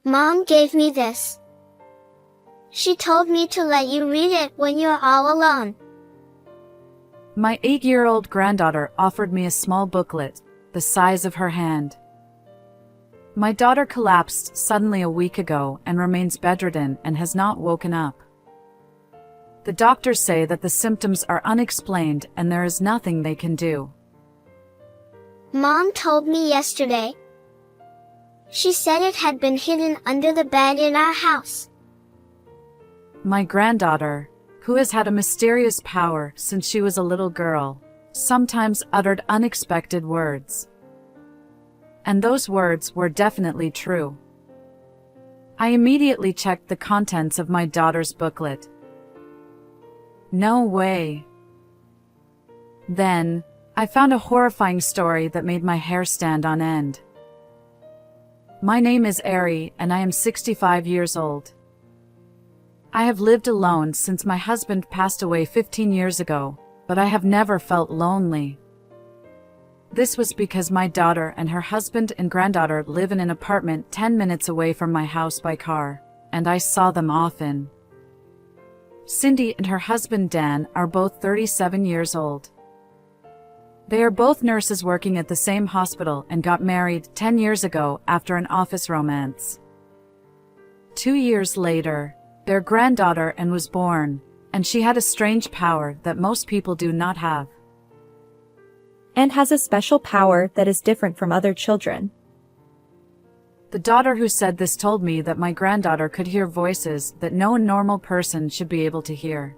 Mom gave me this. She told me to let you read it when you're all alone. My 8-year-old granddaughter offered me a small booklet, the size of her hand. My daughter collapsed suddenly a week ago and remains bedridden and has not woken up. The doctors say that the symptoms are unexplained and there is nothing they can do. Mom told me yesterday. She said it had been hidden under the bed in our house. My granddaughter, who has had a mysterious power since she was a little girl, sometimes uttered unexpected words. And those words were definitely true. I immediately checked the contents of my daughter's booklet. No way. Then, I found a horrifying story that made my hair stand on end. My name is Ari and I am 65 years old. I have lived alone since my husband passed away 15 years ago, but I have never felt lonely. This was because my daughter and her husband and granddaughter live in an apartment 10 minutes away from my house by car, and I saw them often. Cindy and her husband Dan are both 37 years old. They are both nurses working at the same hospital and got married 10 years ago after an office romance. 2 years later, their granddaughter Anne was born, and she had a strange power that most people do not have. Anne has a special power that is different from other children. The daughter who said this told me that my granddaughter could hear voices that no normal person should be able to hear.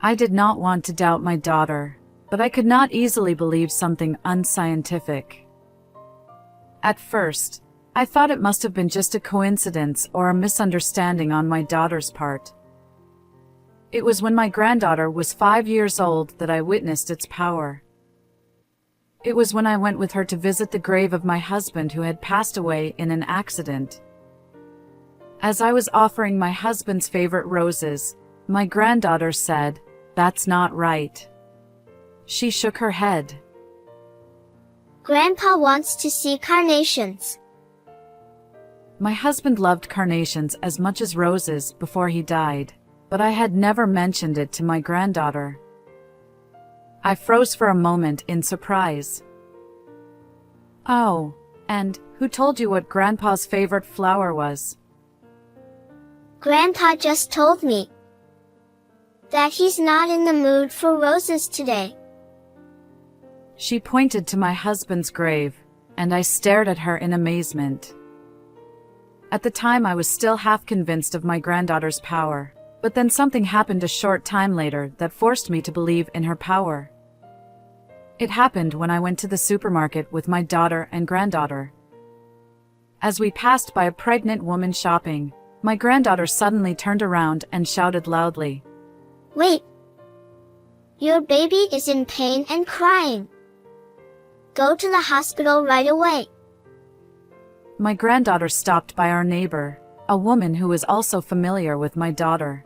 I did not want to doubt my daughter, but I could not easily believe something unscientific. At first, I thought it must have been just a coincidence or a misunderstanding on my daughter's part. It was when my granddaughter was 5 years old that I witnessed its power. It was when I went with her to visit the grave of my husband who had passed away in an accident. As I was offering my husband's favorite roses, my granddaughter said, "That's not right." She shook her head. Grandpa wants to see carnations. My husband loved carnations as much as roses before he died, but I had never mentioned it to my granddaughter. I froze for a moment in surprise. "Oh, and who told you what Grandpa's favorite flower was?" Grandpa just told me that he's not in the mood for roses today. She pointed to my husband's grave, and I stared at her in amazement. At the time I was still half convinced of my granddaughter's power, but then something happened a short time later that forced me to believe in her power. It happened when I went to the supermarket with my daughter and granddaughter. As we passed by a pregnant woman shopping, my granddaughter suddenly turned around and shouted loudly, "Wait! Your baby is in pain and crying. Go to the hospital right away." My granddaughter stopped by our neighbor, a woman who was also familiar with my daughter.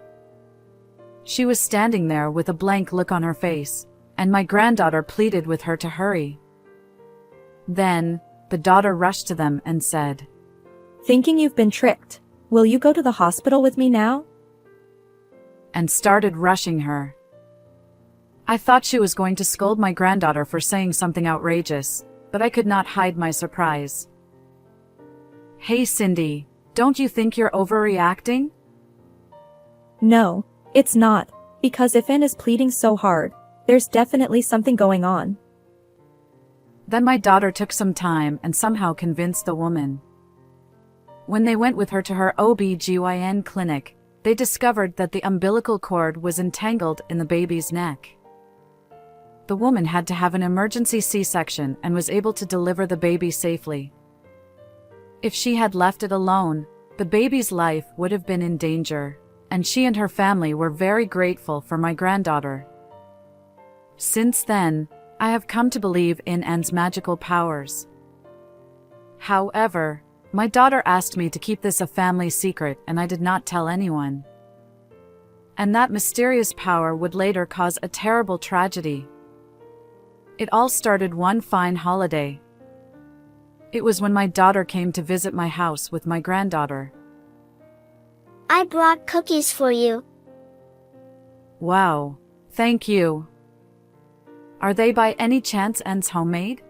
She was standing there with a blank look on her face, and my granddaughter pleaded with her to hurry. Then, the daughter rushed to them and said, "Thinking you've been tricked, will you go to the hospital with me now?" and started rushing her. I thought she was going to scold my granddaughter for saying something outrageous, but I could not hide my surprise. "Hey Cindy, don't you think you're overreacting?" No, it's not, because if Anne is pleading so hard, there's definitely something going on. Then my daughter took some time and somehow convinced the woman. When they went with her to her OB/GYN clinic, they discovered that the umbilical cord was entangled in the baby's neck. The woman had to have an emergency C-section and was able to deliver the baby safely. If she had left it alone, the baby's life would have been in danger, and she and her family were very grateful for my granddaughter. Since then, I have come to believe in Anne's magical powers. However, my daughter asked me to keep this a family secret and I did not tell anyone. And that mysterious power would later cause a terrible tragedy. It all started one fine holiday. It was when my daughter came to visit my house with my granddaughter. I brought cookies for you. Wow, thank you. Are they by any chance homemade?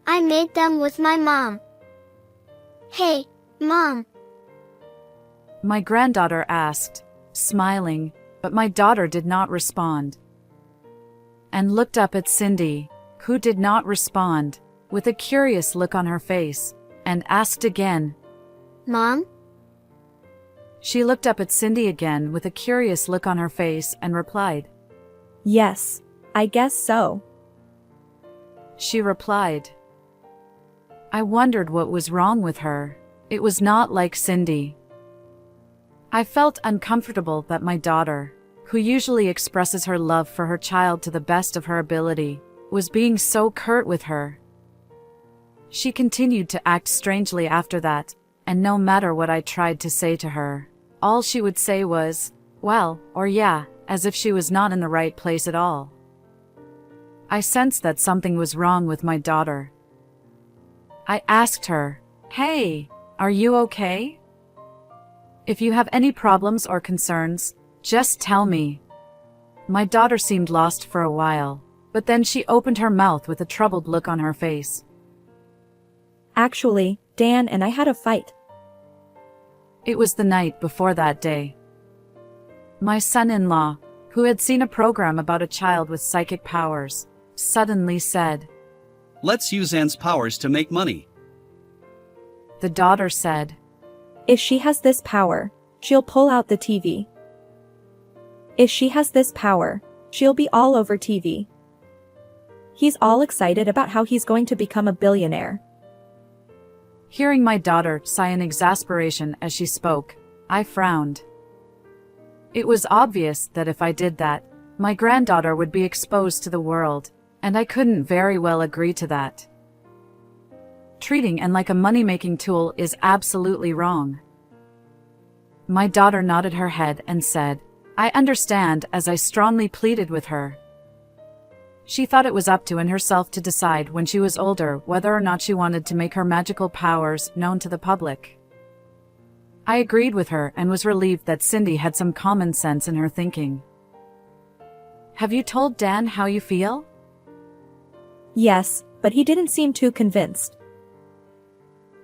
I made them with my mom. Hey, Mom. My granddaughter asked, smiling, but my daughter did not respond. And looked up at Cindy, who did not respond, with a curious look on her face, and asked again, Mom? She looked up at Cindy again with a curious look on her face and replied, Yes, I guess so. She replied. I wondered what was wrong with her. It was not like Cindy. I felt uncomfortable that my daughter, who usually expresses her love for her child to the best of her ability, was being so curt with her. She continued to act strangely after that, and no matter what I tried to say to her, all she would say was, well, or yeah, as if she was not in the right place at all. I sensed that something was wrong with my daughter. I asked her, Hey, are you okay? If you have any problems or concerns, just tell me. My daughter seemed lost for a while, but then she opened her mouth with a troubled look on her face. Actually, Dan and I had a fight. It was the night before that day. My son-in-law, who had seen a program about a child with psychic powers, suddenly said, Let's use Anne's powers to make money. The daughter said, If she has this power, she'll pull out the TV. If she has this power, she'll be all over TV. He's all excited about how he's going to become a billionaire. Hearing my daughter sigh in exasperation as she spoke, I frowned. It was obvious that if I did that, my granddaughter would be exposed to the world, and I couldn't very well agree to that. Treating Anne like a money-making tool is absolutely wrong. My daughter nodded her head and said, I understand, as I strongly pleaded with her. She thought it was up to Anne herself to decide when she was older whether or not she wanted to make her magical powers known to the public. I agreed with her and was relieved that Cindy had some common sense in her thinking. Have you told Dan how you feel? Yes, but he didn't seem too convinced.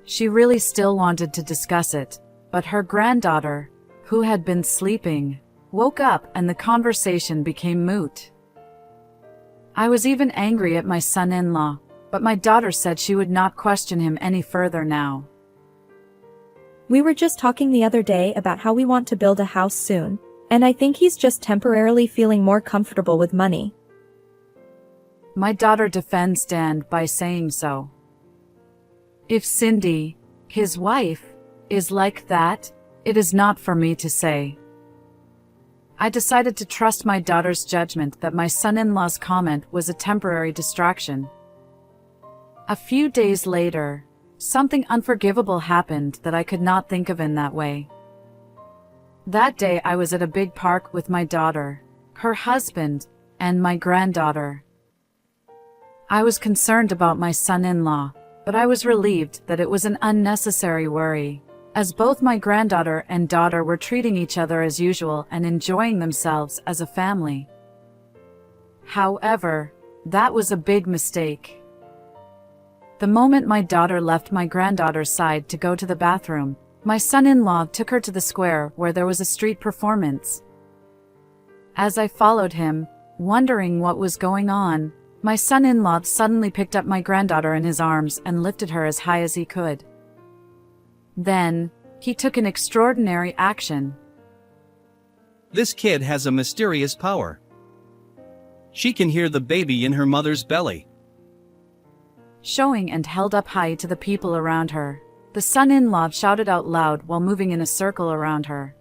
She really still wanted to discuss it, but her granddaughter, who had been sleeping, woke up and the conversation became moot. I was even angry at my son-in-law, but my daughter said she would not question him any further now. We were just talking the other day about how we want to build a house soon, and I think he's just temporarily feeling more comfortable with money. My daughter defends Dan by saying so. If Cindy, his wife, is like that, it is not for me to say. I decided to trust my daughter's judgment that my son-in-law's comment was a temporary distraction. A few days later, something unforgivable happened that I could not think of in that way. That day I was at a big park with my daughter, her husband, and my granddaughter. I was concerned about my son-in-law, but I was relieved that it was an unnecessary worry, as both my granddaughter and daughter were treating each other as usual and enjoying themselves as a family. However, that was a big mistake. The moment my daughter left my granddaughter's side to go to the bathroom, my son-in-law took her to the square where there was a street performance. As I followed him, wondering what was going on, my son-in-law suddenly picked up my granddaughter in his arms and lifted her as high as he could. Then, he took an extraordinary action. This kid has a mysterious power. She can hear the baby in her mother's belly. Showing and held up high to the people around her, the son-in-law shouted out loud while moving in a circle around her.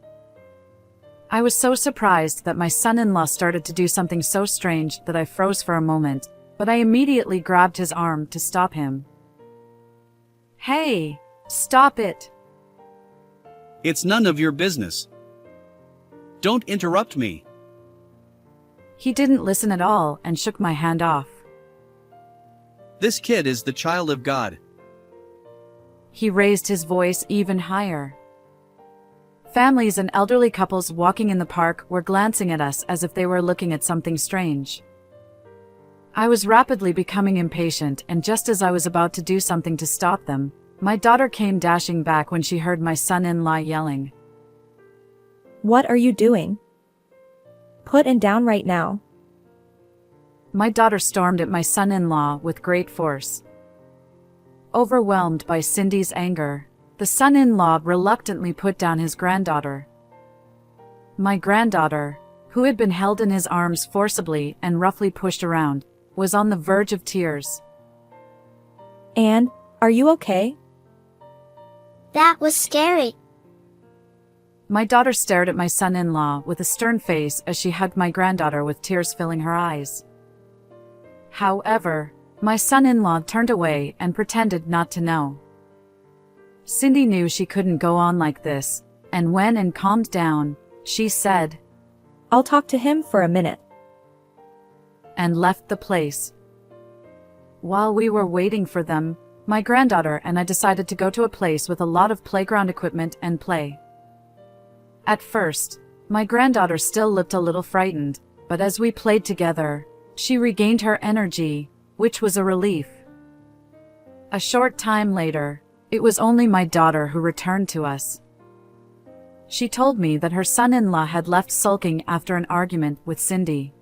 I was so surprised that my son-in-law started to do something so strange that I froze for a moment, but I immediately grabbed his arm to stop him. Hey, stop it! It's none of your business. Don't interrupt me. He didn't listen at all and shook my hand off. This kid is the child of God, He raised his voice even higher. Families and elderly couples walking in the park were glancing at us as if they were looking at something strange. I was rapidly becoming impatient, and just as I was about to do something to stop them, my daughter came dashing back when she heard my son-in-law yelling. What are you doing? Put it down right now. My daughter stormed at my son-in-law with great force. Overwhelmed by Cindy's anger, the son-in-law reluctantly put down his granddaughter. My granddaughter, who had been held in his arms forcibly and roughly pushed around, was on the verge of tears. Anne, are you okay? That was scary. My daughter stared at my son-in-law with a stern face as she hugged my granddaughter with tears filling her eyes. However, my son-in-law turned away and pretended not to know. Cindy knew she couldn't go on like this, and when and calmed down, she said, I'll talk to him for a minute. And left the place. While we were waiting for them, my granddaughter and I decided to go to a place with a lot of playground equipment and play. At first, my granddaughter still looked a little frightened, but as we played together, she regained her energy, which was a relief. A short time later, it was only my daughter who returned to us. She told me that her son-in-law had left sulking after an argument with Cindy.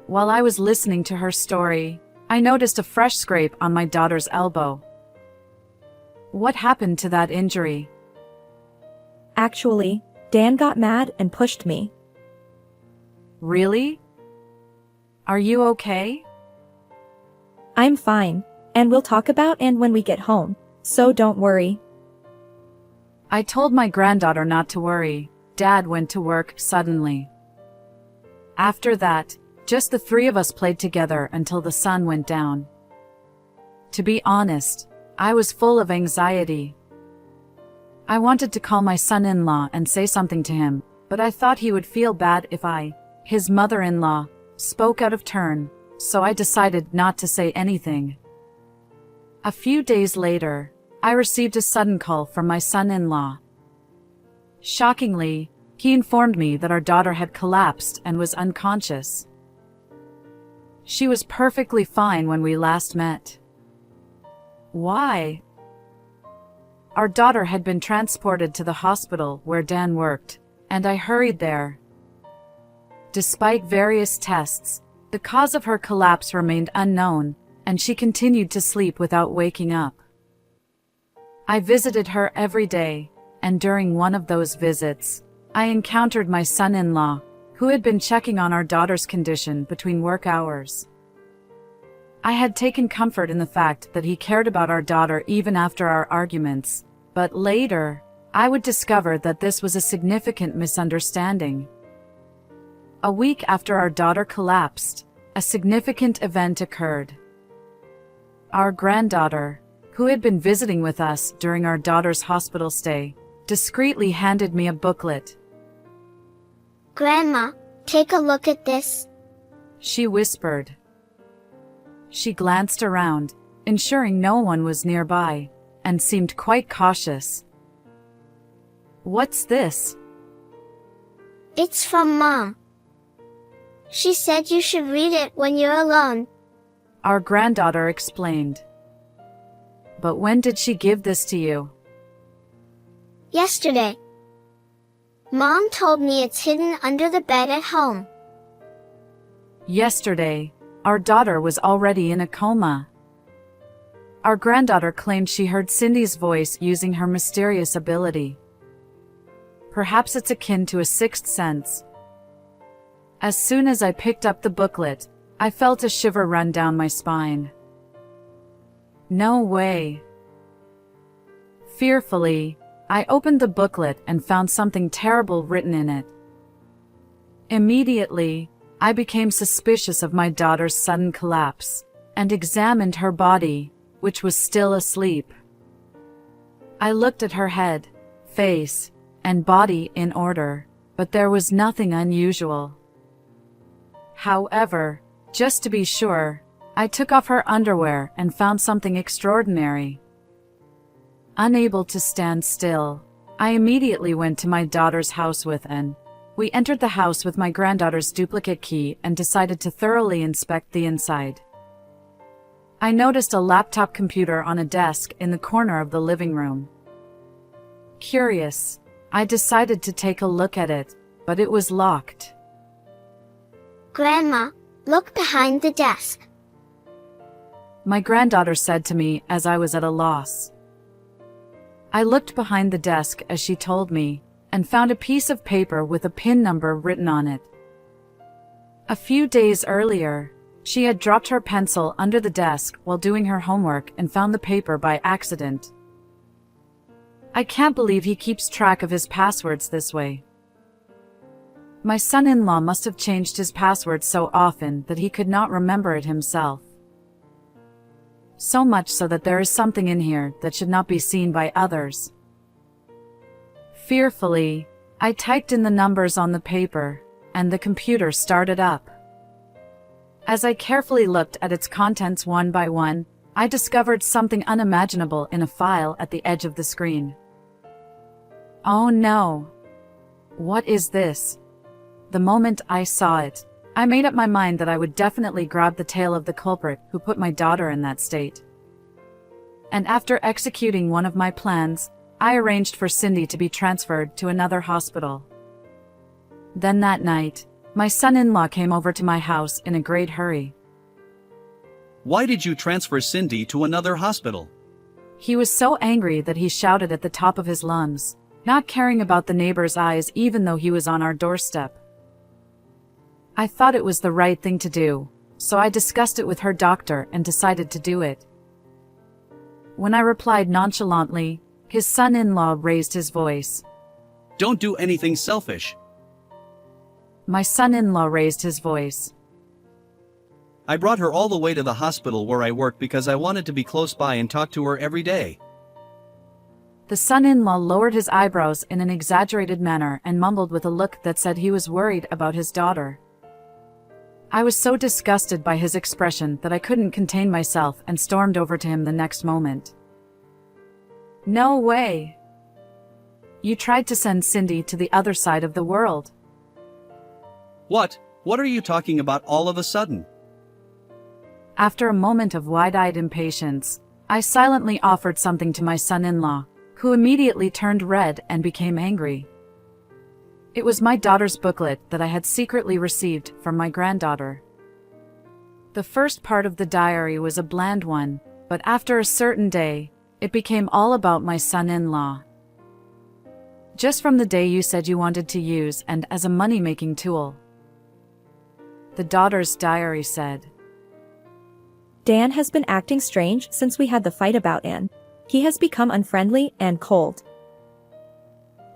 While I was listening to her story, I noticed a fresh scrape on my daughter's elbow. What happened to that injury? Actually, Dan got mad and pushed me. Really? Are you okay? I'm fine, and we'll talk about Anne when we get home, so don't worry. I told my granddaughter not to worry. Dad went to work suddenly. After that, just the three of us played together until the sun went down. To be honest, I was full of anxiety. I wanted to call my son-in-law and say something to him, but I thought he would feel bad if I, his mother-in-law, spoke out of turn, so I decided not to say anything. A few days later, I received a sudden call from my son-in-law. Shockingly, he informed me that our daughter had collapsed and was unconscious. She was perfectly fine when we last met. Why? Our daughter had been transported to the hospital where Dan worked, and I hurried there. Despite various tests, the cause of her collapse remained unknown, and she continued to sleep without waking up. I visited her every day, and during one of those visits, I encountered my son-in-law, who had been checking on our daughter's condition between work hours. I had taken comfort in the fact that he cared about our daughter even after our arguments, but later, I would discover that this was a significant misunderstanding. A week after our daughter collapsed, a significant event occurred. Our granddaughter, who had been visiting with us during our daughter's hospital stay, discreetly handed me a booklet. Grandma, take a look at this. She whispered. She glanced around, ensuring no one was nearby, and seemed quite cautious. What's this? It's from Mom. She said you should read it when you're alone. Our granddaughter explained. But when did she give this to you? Yesterday. Mom told me it's hidden under the bed at home. Yesterday, our daughter was already in a coma. Our granddaughter claimed she heard Cindy's voice using her mysterious ability. Perhaps it's akin to a sixth sense. As soon as I picked up the booklet, I felt a shiver run down my spine. No way. Fearfully, I opened the booklet and found something terrible written in it. Immediately, I became suspicious of my daughter's sudden collapse, and examined her body, which was still asleep. I looked at her head, face, and body in order, but there was nothing unusual. However, just to be sure, I took off her underwear and found something extraordinary. Unable to stand still, I immediately went to my daughter's house with Anne. We entered the house with my granddaughter's duplicate key and decided to thoroughly inspect the inside. I noticed a laptop computer on a desk in the corner of the living room. Curious, I decided to take a look at it, but it was locked. Grandma, look behind the desk. My granddaughter said to me as I was at a loss. I looked behind the desk as she told me, and found a piece of paper with a PIN number written on it. A few days earlier, she had dropped her pencil under the desk while doing her homework and found the paper by accident. I can't believe he keeps track of his passwords this way. My son-in-law must have changed his password so often that he could not remember it himself. So much so that there is something in here that should not be seen by others. Fearfully, I typed in the numbers on the paper, and the computer started up. As I carefully looked at its contents one by one, I discovered something unimaginable in a file at the edge of the screen. Oh no! What is this? The moment I saw it, I made up my mind that I would definitely grab the tail of the culprit who put my daughter in that state. And after executing one of my plans, I arranged for Cindy to be transferred to another hospital. Then that night, my son-in-law came over to my house in a great hurry. Why did you transfer Cindy to another hospital? He was so angry that he shouted at the top of his lungs, not caring about the neighbor's eyes even though he was on our doorstep. I thought it was the right thing to do, so I discussed it with her doctor and decided to do it. When I replied nonchalantly, his son-in-law raised his voice. Don't do anything selfish. My son-in-law raised his voice. I brought her all the way to the hospital where I work because I wanted to be close by and talk to her every day. The son-in-law lowered his eyebrows in an exaggerated manner and mumbled with a look that said he was worried about his daughter. I was so disgusted by his expression that I couldn't contain myself and stormed over to him the next moment. No way! You tried to send Cindy to the other side of the world. What? What are you talking about all of a sudden? After a moment of wide-eyed impatience, I silently offered something to my son-in-law, who immediately turned red and became angry. It was my daughter's booklet that I had secretly received from my granddaughter. The first part of the diary was a bland one, but after a certain day, it became all about my son-in-law. Just from the day you said you wanted to use and as a money-making tool. The daughter's diary said, Dan has been acting strange since we had the fight about Anne. He has become unfriendly and cold.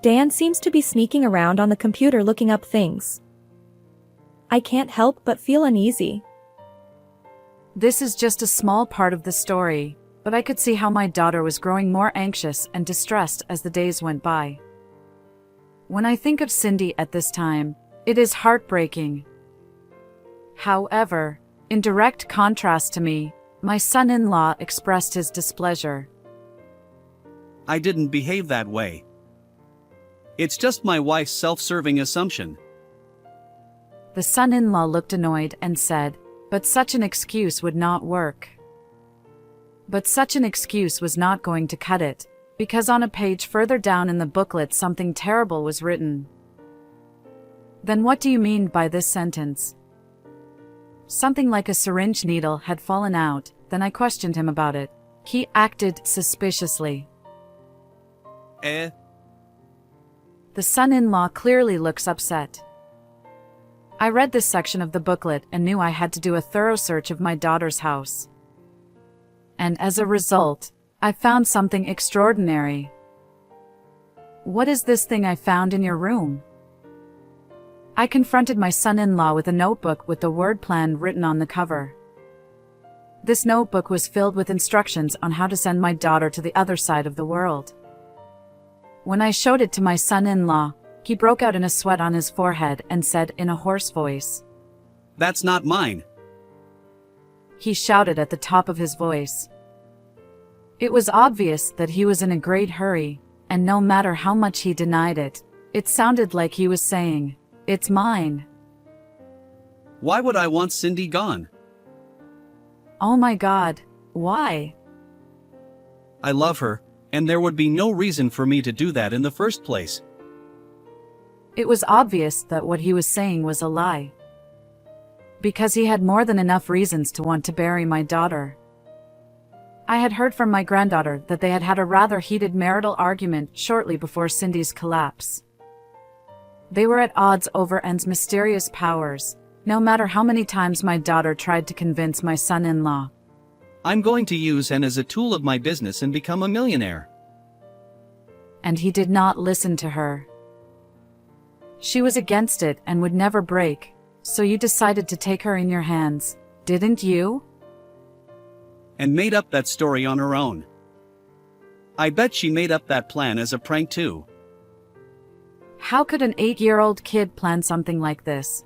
Dan seems to be sneaking around on the computer looking up things. I can't help but feel uneasy. This is just a small part of the story, but I could see how my daughter was growing more anxious and distressed as the days went by. When I think of Cindy at this time, it is heartbreaking. However, in direct contrast to me, my son-in-law expressed his displeasure. I didn't behave that way. It's just my wife's self-serving assumption. The son-in-law looked annoyed and said, but such an excuse would not work. But such an excuse was not going to cut it, because on a page further down in the booklet something terrible was written. Then what do you mean by this sentence? Something like a syringe needle had fallen out, then I questioned him about it. He acted suspiciously. The son-in-law clearly looks upset. I read this section of the booklet and knew I had to do a thorough search of my daughter's house. And as a result, I found something extraordinary. What is this thing I found in your room? I confronted my son-in-law with a notebook with the word plan written on the cover. This notebook was filled with instructions on how to send my daughter to the other side of the world. When I showed it to my son-in-law, he broke out in a sweat on his forehead and said in a hoarse voice, "That's not mine." He shouted at the top of his voice. It was obvious that he was in a great hurry, and no matter how much he denied it, it sounded like he was saying, "It's mine." Why would I want Cindy gone? Oh my God, why? I love her, and there would be no reason for me to do that in the first place. It was obvious that what he was saying was a lie. Because he had more than enough reasons to want to bury my daughter. I had heard from my granddaughter that they had had a rather heated marital argument shortly before Cindy's collapse. They were at odds over N's mysterious powers, no matter how many times my daughter tried to convince my son-in-law. I'm going to use N as a tool of my business and become a millionaire. And he did not listen to her. She was against it and would never break, so you decided to take her in your hands, didn't you? And made up that story on her own. I bet she made up that plan as a prank too. How could an 8-year-old kid plan something like this?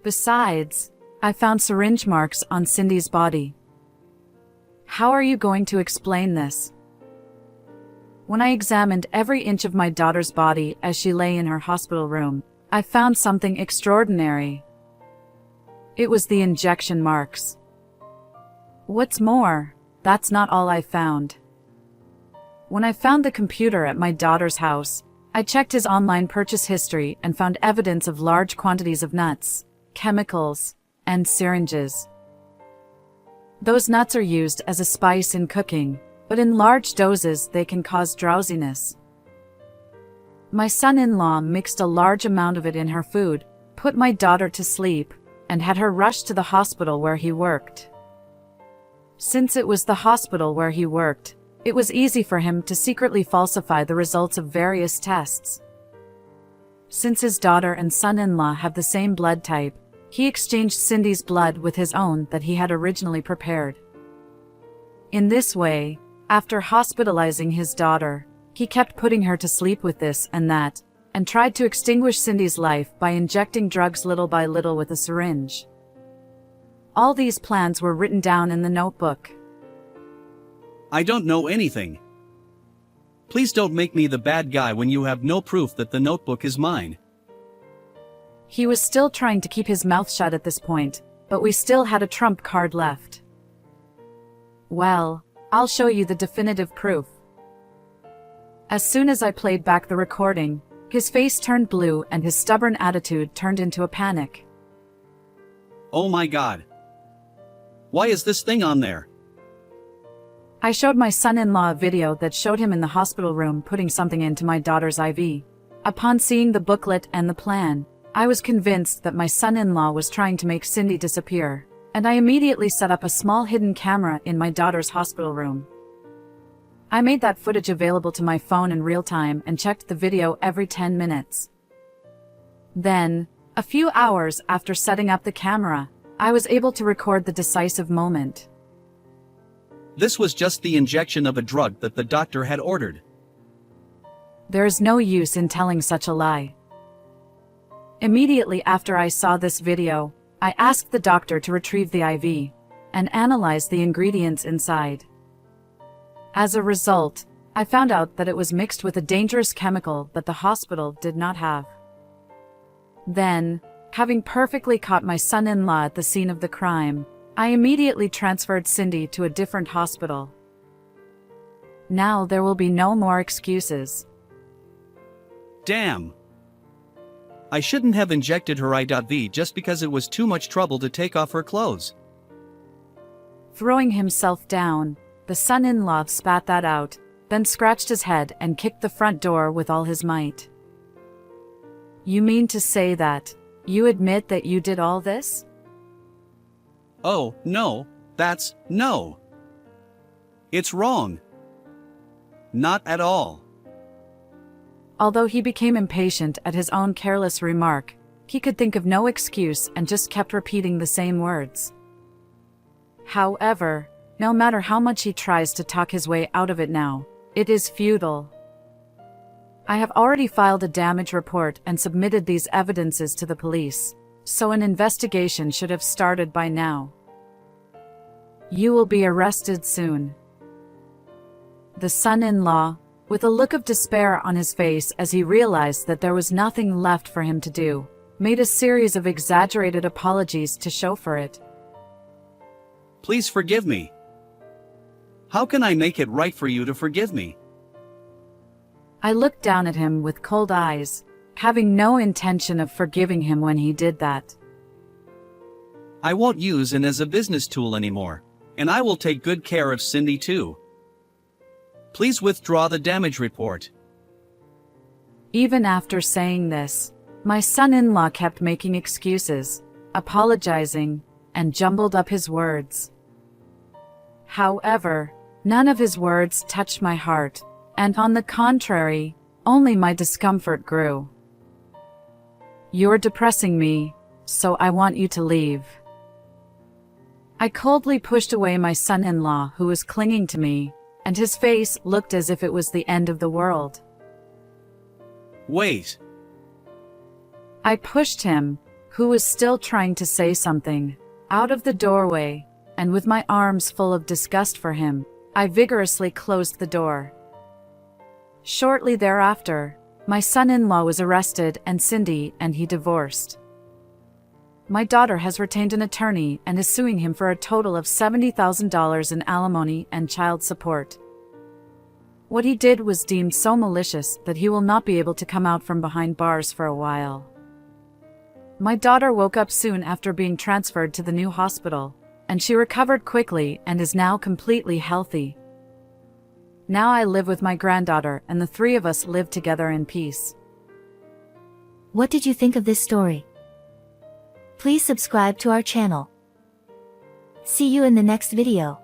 Besides, I found syringe marks on Cindy's body. How are you going to explain this? When I examined every inch of my daughter's body as she lay in her hospital room, I found something extraordinary. It was the injection marks. What's more, that's not all I found. When I found the computer at my daughter's house, I checked his online purchase history and found evidence of large quantities of nuts, chemicals, and syringes. Those nuts are used as a spice in cooking, but in large doses they can cause drowsiness. My son-in-law mixed a large amount of it in her food, put my daughter to sleep, and had her rushed to the hospital where he worked. Since it was the hospital where he worked, it was easy for him to secretly falsify the results of various tests. Since his daughter and son-in-law have the same blood type, he exchanged Cindy's blood with his own that he had originally prepared. In this way, after hospitalizing his daughter, he kept putting her to sleep with this and that, and tried to extinguish Cindy's life by injecting drugs little by little with a syringe. All these plans were written down in the notebook. I don't know anything. Please don't make me the bad guy when you have no proof that the notebook is mine. He was still trying to keep his mouth shut at this point, but we still had a trump card left. Well, I'll show you the definitive proof. As soon as I played back the recording, his face turned blue and his stubborn attitude turned into a panic. Oh my God. Why is this thing on there? I showed my son-in-law a video that showed him in the hospital room putting something into my daughter's IV. Upon seeing the booklet and the plan, I was convinced that my son-in-law was trying to make Cindy disappear, and I immediately set up a small hidden camera in my daughter's hospital room. I made that footage available to my phone in real time and checked the video every 10 minutes. Then, a few hours after setting up the camera, I was able to record the decisive moment. This was just the injection of a drug that the doctor had ordered. There is no use in telling such a lie. Immediately after I saw this video, I asked the doctor to retrieve the IV and analyze the ingredients inside. As a result, I found out that it was mixed with a dangerous chemical that the hospital did not have. Then, having perfectly caught my son-in-law at the scene of the crime, I immediately transferred Cindy to a different hospital. Now there will be no more excuses. Damn. I shouldn't have injected her IV just because it was too much trouble to take off her clothes. Throwing himself down, the son-in-law spat that out, then scratched his head and kicked the front door with all his might. You mean to say that you admit that you did all this? Oh, no, no. It's wrong. Not at all. Although he became impatient at his own careless remark, he could think of no excuse and just kept repeating the same words. However, no matter how much he tries to talk his way out of it now, it is futile. I have already filed a damage report and submitted these evidences to the police, so an investigation should have started by now. You will be arrested soon. the son-in-law, with a look of despair on his face as he realized that there was nothing left for him to do, made a series of exaggerated apologies to show for it. Please forgive me. How can I make it right for you to forgive me? I looked down at him with cold eyes, having no intention of forgiving him when he did that. I won't use it as a business tool anymore, and I will take good care of Cindy too. Please withdraw the damage report. Even after saying this, my son-in-law kept making excuses, apologizing, and jumbled up his words. However, none of his words touched my heart, and on the contrary, only my discomfort grew. You're depressing me, so I want you to leave. I coldly pushed away my son-in-law who was clinging to me, and his face looked as if it was the end of the world. Wait. I pushed him, who was still trying to say something, out of the doorway, and with my arms full of disgust for him, I vigorously closed the door. Shortly thereafter, my son-in-law was arrested and Cindy and he divorced. My daughter has retained an attorney and is suing him for a total of $70,000 in alimony and child support. What he did was deemed so malicious that he will not be able to come out from behind bars for a while. My daughter woke up soon after being transferred to the new hospital, and she recovered quickly and is now completely healthy. Now I live with my granddaughter and the three of us live together in peace. What did you think of this story? Please subscribe to our channel. See you in the next video.